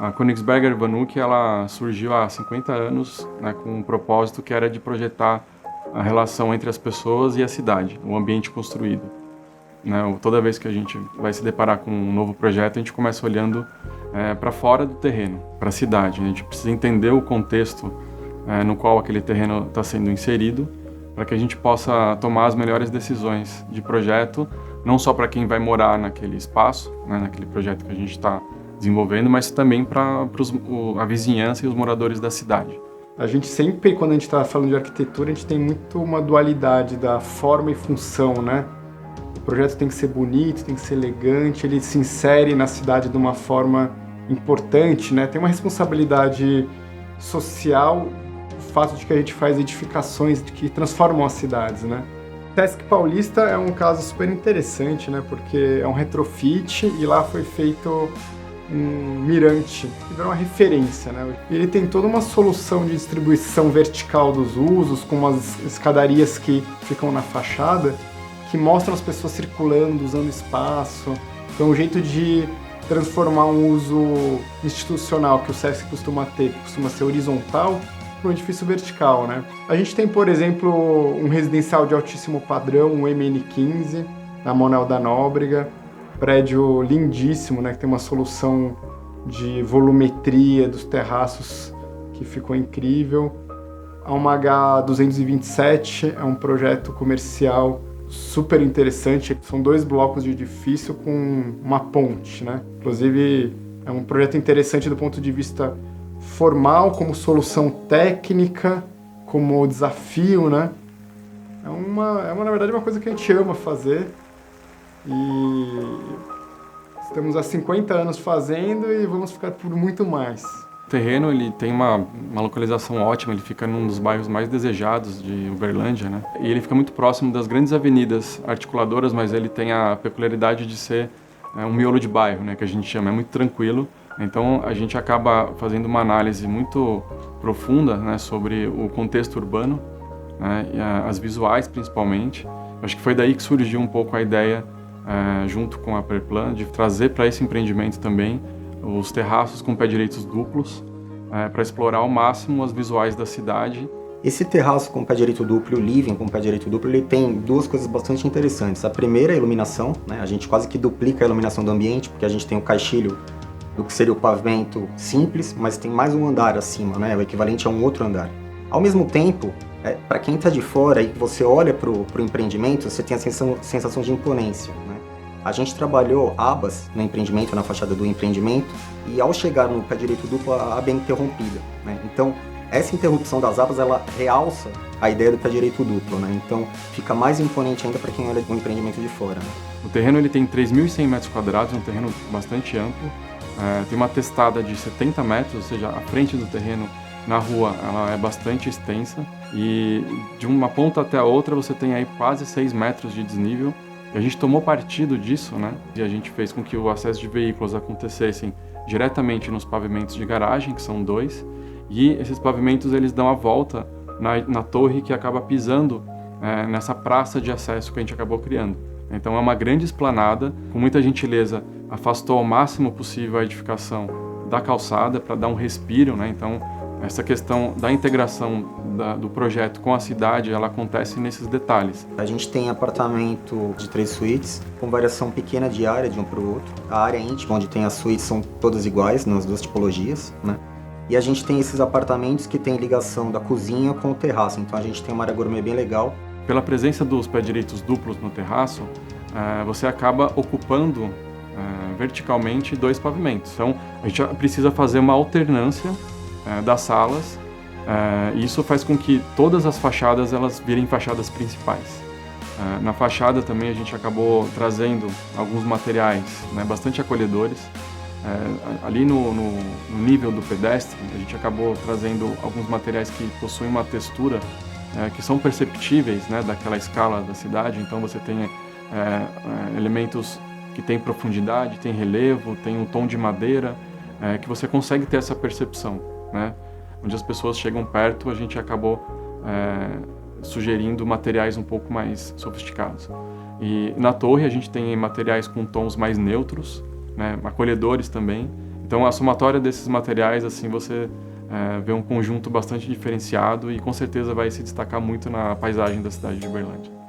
A Königsberger Banuk, ela surgiu há 50 anos, né, com um propósito que era de projetar a relação entre as pessoas e a cidade, o ambiente construído. Né, toda vez que a gente vai se deparar com um novo projeto, a gente começa olhando para fora do terreno, para a cidade. A gente precisa entender o contexto no qual aquele terreno está sendo inserido, para que a gente possa tomar as melhores decisões de projeto, não só para quem vai morar naquele espaço, né, naquele projeto que a gente está desenvolvendo, mas também para a vizinhança e os moradores da cidade. A gente sempre, quando a gente está falando de arquitetura, a gente tem muito uma dualidade da forma e função, né? O projeto tem que ser bonito, tem que ser elegante, ele se insere na cidade de uma forma importante, né? Tem uma responsabilidade social, o fato de que a gente faz edificações que transformam as cidades, né? Sesc Paulista é um caso super interessante, né? Porque é um retrofit e lá foi feito um mirante, que virou uma referência, né? E ele tem toda uma solução de distribuição vertical dos usos, com umas escadarias que ficam na fachada, que mostram as pessoas circulando, usando espaço. Então, um jeito de transformar um uso institucional que o Sesc costuma ter, que costuma ser horizontal, para um edifício vertical, né? A gente tem, por exemplo, um residencial de altíssimo padrão, um MN15, na Manuel da Nóbrega, prédio lindíssimo, né, que tem uma solução de volumetria dos terraços que ficou incrível. A UMH 227 é um projeto comercial super interessante, são 2 blocos de edifício com uma ponte, né? Inclusive é um projeto interessante do ponto de vista formal, como solução técnica, como desafio, né? Na verdade, uma coisa que a gente ama fazer. E estamos há 50 anos fazendo e vamos ficar por muito mais. O terreno ele tem uma localização ótima, ele fica num dos bairros mais desejados de Uberlândia, né? E ele fica muito próximo das grandes avenidas articuladoras, mas ele tem a peculiaridade de ser um miolo de bairro, né, que a gente chama, é muito tranquilo. Então a gente acaba fazendo uma análise muito profunda, né, sobre o contexto urbano, né, e as visuais principalmente. Acho que foi daí que surgiu um pouco a ideia, junto com a Perplan, de trazer para esse empreendimento também os terraços com pé direitos duplos, para explorar ao máximo as visuais da cidade. Esse terraço com pé direito duplo, o living com pé direito duplo, ele tem 2 coisas bastante interessantes. A primeira é a iluminação, né? A gente quase que duplica a iluminação do ambiente, porque a gente tem o caixilho do que seria o pavimento simples, mas tem mais um andar acima, né? O equivalente a um outro andar. Ao mesmo tempo, para quem está de fora e você olha para o empreendimento, você tem a sensação de imponência, né? A gente trabalhou abas no empreendimento, na fachada do empreendimento, e ao chegar no pé direito duplo, a aba é interrompida, né? Então, essa interrupção das abas, ela realça a ideia do pé direito duplo, né? Então, fica mais imponente ainda para quem olha o empreendimento de fora, né? O terreno ele tem 3.100 metros quadrados, é um terreno bastante amplo. Tem uma testada de 70 metros, ou seja, a frente do terreno na rua ela é bastante extensa. E de uma ponta até a outra você tem aí quase 6 metros de desnível. E a gente tomou partido disso, né? E a gente fez com que o acesso de veículos acontecessem diretamente nos pavimentos de garagem, que são 2, e esses pavimentos eles dão a volta na torre que acaba pisando nessa praça de acesso que a gente acabou criando. Então é uma grande esplanada, com muita gentileza afastou ao máximo possível a edificação da calçada para dar um respiro, né? Então essa questão da integração do projeto com a cidade, ela acontece nesses detalhes. A gente tem apartamento de 3 suítes, com variação pequena de área de um para o outro. A área íntima, onde tem as suítes, são todas iguais, nas 2 tipologias, né? E a gente tem esses apartamentos que tem ligação da cozinha com o terraço, então a gente tem uma área gourmet bem legal. Pela presença dos pé direitos duplos no terraço, você acaba ocupando verticalmente 2 pavimentos. Então a gente precisa fazer uma alternância das salas, e isso faz com que todas as fachadas elas virem fachadas principais. Na fachada também a gente acabou trazendo alguns materiais, né, bastante acolhedores. Ali no nível do pedestre, a gente acabou trazendo alguns materiais que possuem uma textura que são perceptíveis, né, daquela escala da cidade. Então você tem elementos que têm profundidade, tem relevo, tem um tom de madeira, que você consegue ter essa percepção, né? Onde as pessoas chegam perto, a gente acabou sugerindo materiais um pouco mais sofisticados. E na torre a gente tem materiais com tons mais neutros, né, acolhedores também. Então, a somatória desses materiais, assim, você vê um conjunto bastante diferenciado e com certeza vai se destacar muito na paisagem da cidade de Uberlândia.